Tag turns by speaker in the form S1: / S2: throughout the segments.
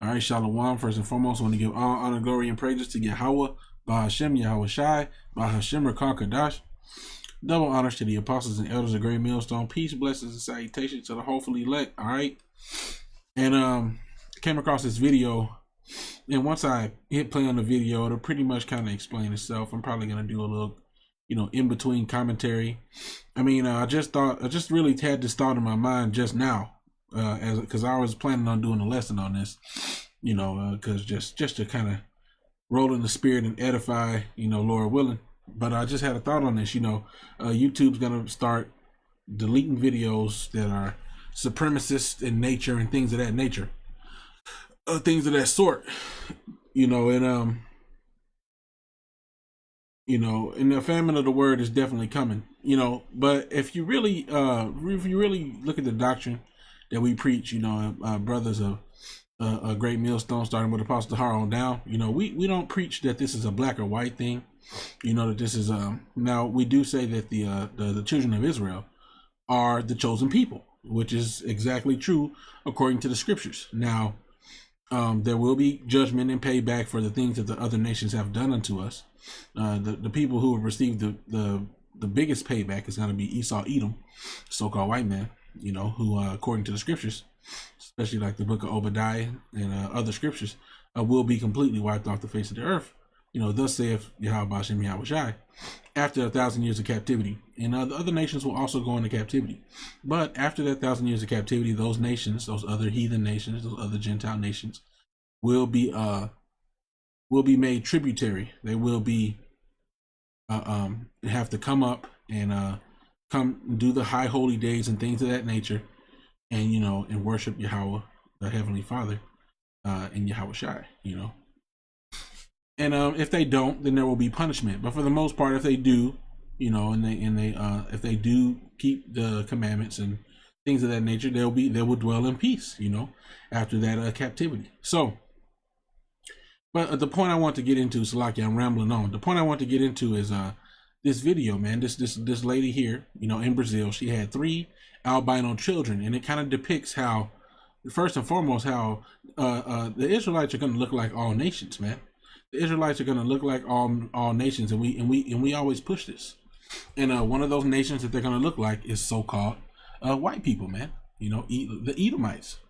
S1: All right, Shalom. First and foremost, I want to give all honor, glory, and praises to Yahweh, Bahashem, Yahweh Shai, Bahashem, Rakar Kadash. Double honors to the apostles and elders of Great Millstone. Peace, blessings, and salutations to the hopefully elect. All right. And came across this video, and once I hit play on the video, it'll pretty much kind of explain itself. I'm probably gonna do a little, in between commentary. I mean, I just really had this thought in my mind just now, because I was planning on doing a lesson on this, because just to kind of roll in the spirit and edify, Lord willing. But I just had a thought on this. YouTube's gonna start deleting videos that are supremacist in nature and things of that nature, things of that sort, and and the famine of the word is definitely coming, But if you really look at the doctrine that we preach, brothers of a Great Millstone, starting with Apostle Tahar on down, we don't preach that this is a black or white thing, that this is now we do say that the children of Israel are the chosen people, which is exactly true according to the scriptures. Now, there will be judgment and payback for the things that the other nations have done unto us. The people who have received the biggest payback is going to be Esau, Edom, so-called white man, who according to the scriptures, especially like the book of Obadiah and other scriptures, will be completely wiped off the face of the earth. Thus saith Yahweh Bashem Yahweh Shai, after 1,000 years of captivity. And the other nations will also go into captivity. But after that 1,000 years of captivity, those nations, those other heathen nations, those other Gentile nations, will be made tributary. They will be have to come up and come do the high holy days and things of that nature, and and worship Yahweh, the Heavenly Father, and Yahweh Shai, And if they don't, then there will be punishment. But for the most part, if they do, if they do keep the commandments and things of that nature, they will dwell in peace, after that captivity. So, but the point I want to get into, Salaki, I'm rambling on. The point I want to get into is this video, man. This lady here, in Brazil, she had 3 albino children, and it kind of depicts how, first and foremost, how the Israelites are going to look like all nations, man. The Israelites are going to look like all nations, and we always push this. And one of those nations that they're going to look like is so-called white people, man. The Edomites,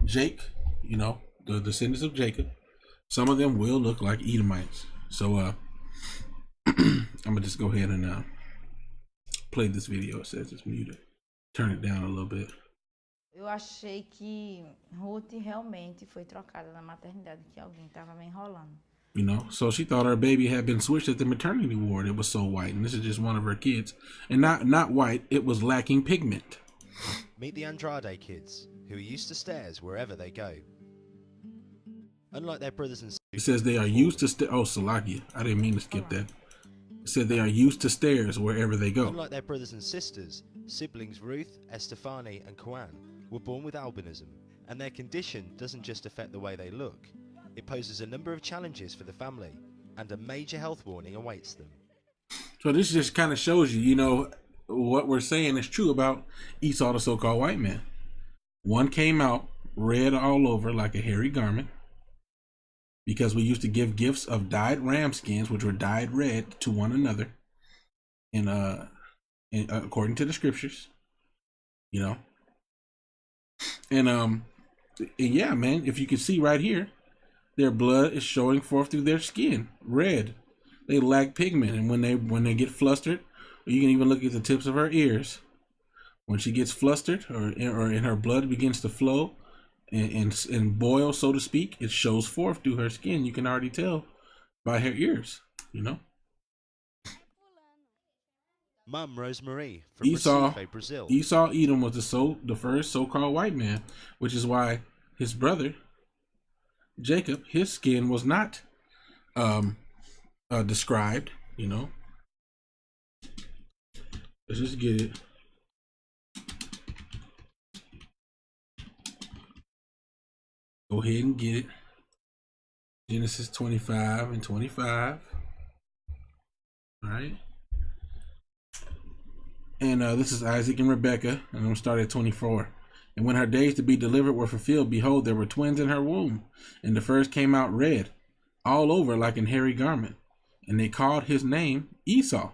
S1: Jake, the descendants of Jacob. Some of them will look like Edomites. So I'm gonna just go ahead and play this video. It says it's muted. Turn it down a little bit.
S2: Eu achei que Ruth realmente foi trocada na maternidade, que alguém tava me enrolando.
S1: So she thought her baby had been switched at the maternity ward. It was so white, and this is just one of her kids, and not white. It was lacking pigment.
S3: Meet the Andrade kids, who are used to stairs wherever they go. Unlike their brothers and sisters,
S1: it says they are used to Salakia. I didn't mean to skip that. It said they are used to stairs wherever they go.
S3: Unlike their brothers and sisters, siblings Ruth, Estefani, and Kwan were born with albinism, and their condition doesn't just affect the way they look. It poses a number of challenges for the family, and a major health warning awaits them.
S1: So this just kind of shows you, what we're saying is true about Esau, the so-called white man. One came out red all over like a hairy garment, because we used to give gifts of dyed ram skins, which were dyed red, to one another, and according to the scriptures, and yeah, man, if you can see right here, their blood is showing forth through their skin, red. They lack pigment, and when they get flustered, you can even look at the tips of her ears. When she gets flustered, or her blood begins to flow and boil, so to speak, it shows forth through her skin. You can already tell by her ears,
S3: Mum Rosemarie from
S1: Esau,
S3: Recife, Brazil.
S1: Esau Edom was the first so-called white man, which is why his brother Jacob, his skin was not described. Let's just get it. Go ahead and get it. Genesis 25 and 25. All right. And this is Isaac and Rebekah. And I'm going to start at 24. And when her days to be delivered were fulfilled, behold, there were twins in her womb. And the first came out red, all over like an hairy garment. And they called his name Esau.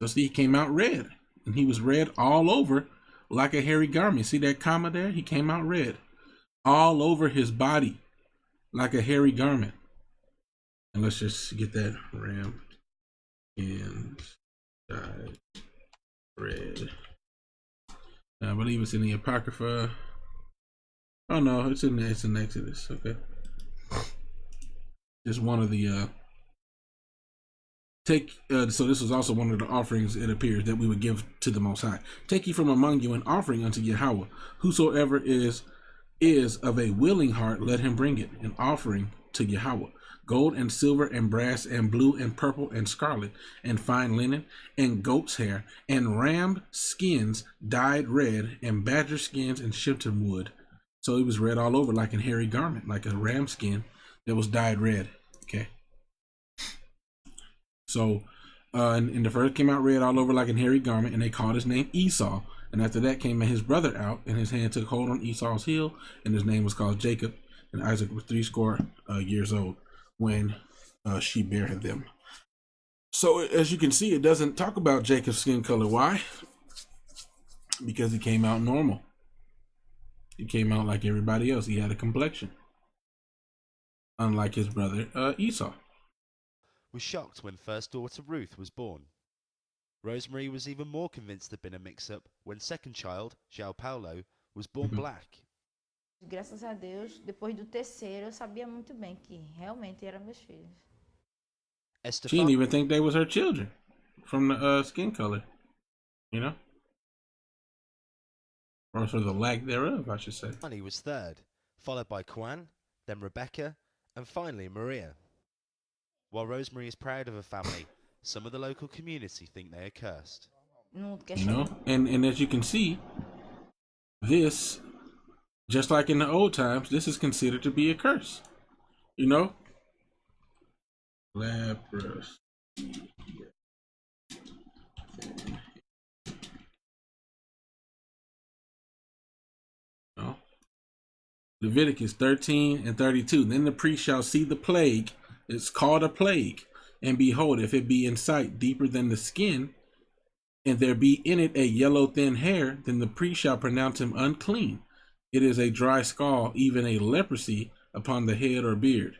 S1: So see, he came out red. And he was red all over like a hairy garment. See that comma there? He came out red. All over his body like a hairy garment. And let's just get that ram and dyed red. I believe it's in the Apocrypha. Oh no, it's in Exodus. Okay, just one of the so this was also one of the offerings, it appears, that we would give to the Most High. Take ye from among you an offering unto Yahweh. Whosoever is of a willing heart, let him bring it, an offering to Yahweh. Gold and silver and brass and blue and purple and scarlet and fine linen and goat's hair and ram skins dyed red and badger skins and shittim wood. So it was red all over like a hairy garment, like a ram skin that was dyed red. Okay. So, and the first came out red all over like a hairy garment, and they called his name Esau. And after that came his brother out, and his hand took hold on Esau's heel, and his name was called Jacob. And Isaac was 80 years old when she bare them. So as you can see, it doesn't talk about Jacob's skin color. Why? Because he came out normal. He came out like everybody else. He had a complexion, unlike his brother Esau.
S3: Was shocked when first daughter Ruth was born. Rosemary was even more convinced there'd been a mix-up when second child, João Paulo, was born black.
S2: Graças a Deus, depois do terceiro, eu sabia muito bem que realmente eram meus filhos.
S1: She didn't even think they was her children from the skin color, you know? Or for the lack thereof, I should say.
S3: Stefani was third, followed by Kwan, then Rebecca, and finally Maria. While Rosemary is proud of her family, some of the local community think they are cursed.
S1: You know, and as you can see, this, just like in the old times, this is considered to be a curse. You know? Leprosy. No. Leviticus 13 and 32. Then the priest shall see the plague. It's called a plague. And behold, if it be in sight deeper than the skin, and there be in it a yellow thin hair, then the priest shall pronounce him unclean. It is a dry scald, even a leprosy upon the head or beard.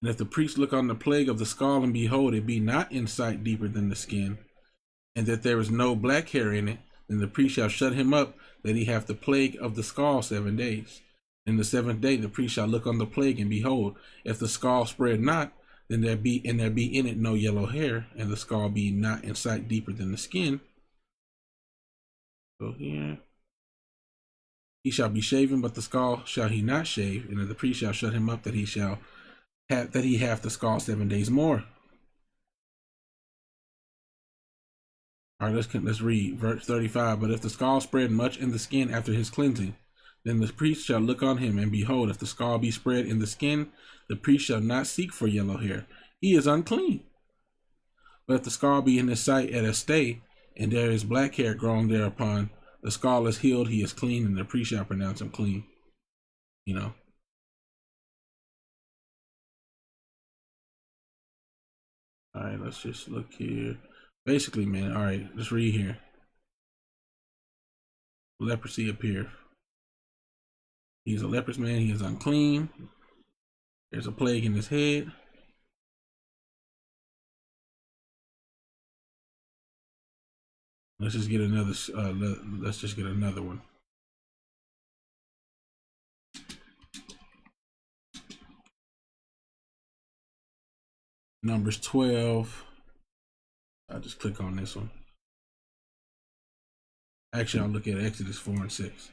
S1: And if the priest look on the plague of the scald, and behold, it be not in sight deeper than the skin, and that there is no black hair in it, then the priest shall shut him up, that he have the plague of the scald 7 days. In the 7th day the priest shall look on the plague, and behold, if the scald spread not, then there be in it no yellow hair, and the scald be not in sight deeper than the skin. So here, he shall be shaven, but the scald shall he not shave, and the priest shall shut him up, that he have the scald 7 days more. All right, let's read verse 35. But if the scald spread much in the skin after his cleansing, then the priest shall look on him, and behold, if the scald be spread in the skin, the priest shall not seek for yellow hair. He is unclean. But if the scald be in his sight at a stay, and there is black hair growing thereupon, the scald is healed, he is clean, and the priest shall pronounce him clean. You know. All right, let's just look here. Basically, man, all right, let's read here. Leprosy appear. He's a leprous man. He is unclean. There's a plague in his head. Let's just get another. Let's just get another one. Numbers 12. I'll just click on this one. Actually, I'll look at Exodus 4 and 6.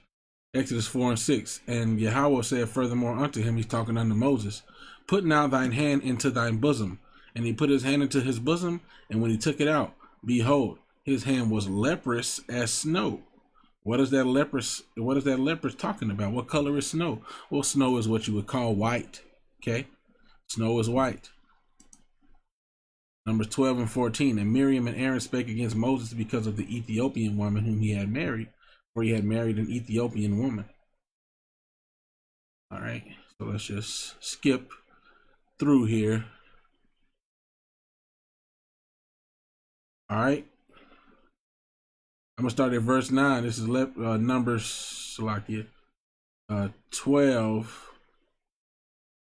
S1: Exodus 4 and 6. And Yahweh said furthermore unto him, he's talking unto Moses, put now thine hand into thine bosom. And he put his hand into his bosom, and when he took it out, behold, his hand was leprous as snow. What is that leprous talking about? What color is snow? Well, snow is what you would call white. Okay? Snow is white. Numbers 12 and 14. And Miriam and Aaron spake against Moses because of the Ethiopian woman whom he had married, where he had married an Ethiopian woman. All right, so let's just skip through here. All right, I'm gonna start at verse 9. This is Numbers, Salakia, 12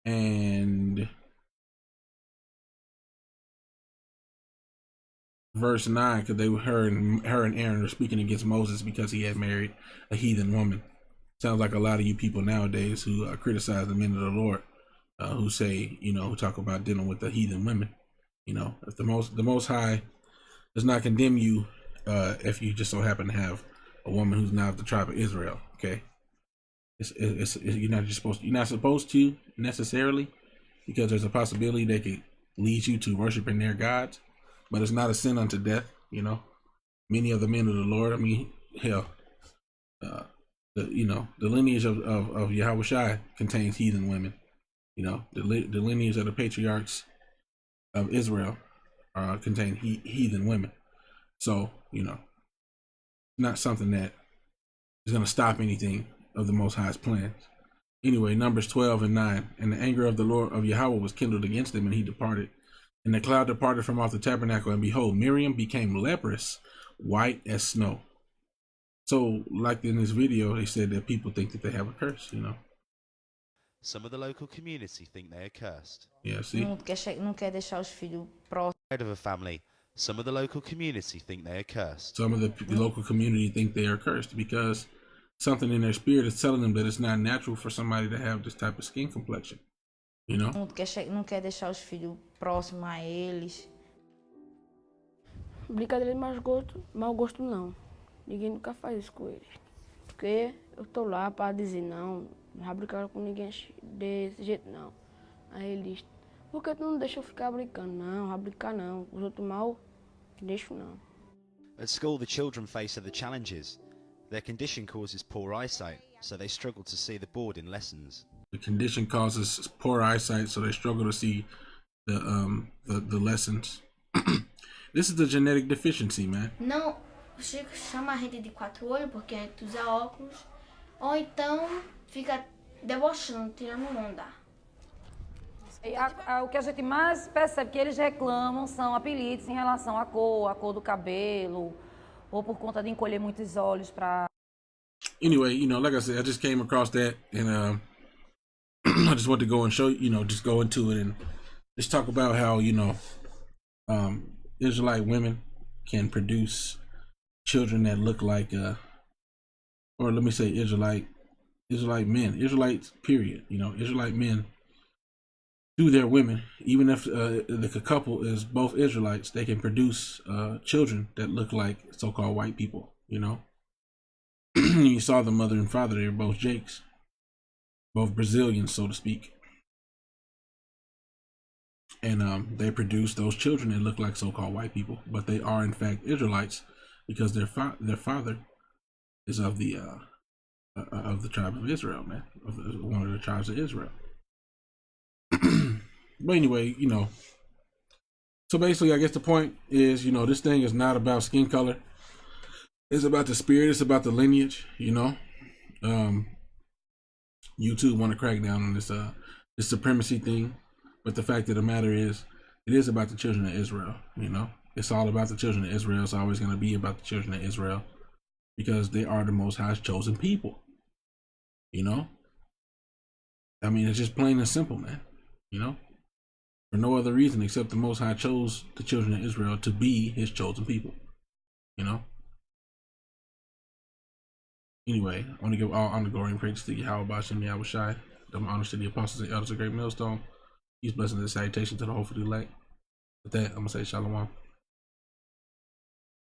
S1: and verse 9, because they were her and Aaron are speaking against Moses because he had married a heathen woman. Sounds like a lot of you people nowadays who criticize the men of the Lord, who say, who talk about dealing with the heathen women. If the Most High does not condemn you if you just so happen to have a woman who's not of the tribe of Israel. Okay, you're not supposed to necessarily, because there's a possibility they could lead you to worshiping their gods, but it's not a sin unto death. Many of the men of the Lord. I mean, hell, the lineage of Yahushua contains heathen women. The lineage of the patriarchs of Israel contain heathen women. So, not something that is going to stop anything of the Most High's plans. Anyway, Numbers 12 and 9. And the anger of the Lord of Yahweh was kindled against him, and he departed. And the cloud departed from off the tabernacle, and behold, Miriam became leprous, white as snow. So, like in this video, they said that people think that they have a curse,
S3: Some of the local community think they are cursed.
S1: Yeah, see?
S2: Não quer deixar os filhos próximos.
S3: Of a family, some of the local community think they are cursed.
S1: Some of the local community think they are cursed because something in their spirit is telling them that it's not natural for somebody to have this type of skin complexion.
S2: Não quer deixar os filhos próximos a eles.
S4: Brincadeira de mau gosto não. Ninguém nunca faz isso com eles. Porque eu tô lá para dizer não vai brincar com ninguém desse jeito não. Aí ele diz, por que tu não deixa eu ficar brincando? Não, vai brincar não. Os outros mal, deixo não.
S3: At school, the children face other challenges. Their condition causes poor eyesight, so they struggle to see the board in lessons.
S1: The condition causes poor eyesight, so they struggle to see the lessons. This is the genetic deficiency, man.
S5: Não, o Chico chama a gente de quatro olhos porque a gente usa óculos, ou então fica debochando, tirando onda.
S6: O que a gente mais percebe que eles reclamam são apelidos em relação à cor do cabelo, ou por conta de encolher muitos olhos para.
S1: Anyway, like I said, I just came across that, and I just want to go and show, just go into it and just talk about how, Israelite women can produce children that look like, or let me say Israelite men, Israelites, period. Israelite men, through their women, even if the couple is both Israelites, they can produce children that look like so-called white people. You saw the mother and father; they were both Jakes, both Brazilians, so to speak, and they produce those children that look like so-called white people, but they are in fact Israelites because their father is of the tribe of Israel, man, one of the tribes of Israel. But anyway, so basically I guess the point is, this thing is not about skin color. It's about the spirit. It's about the lineage, YouTube want to crack down on this supremacy thing, but the fact of the matter is, it is about the children of Israel. It's all about the children of Israel. It's always going to be about the children of Israel because they are the Most High's chosen people. I mean, it's just plain and simple, man. For no other reason except the Most High chose the children of Israel to be His chosen people. Anyway, I want to give all honor, glory, and praise to Yahweh Bashem Yahushai. Double honors to the apostles and elders of Great Millstone. Peace, blessings, and salutation to the whole for the elect. With that, I'm going to say Shalom.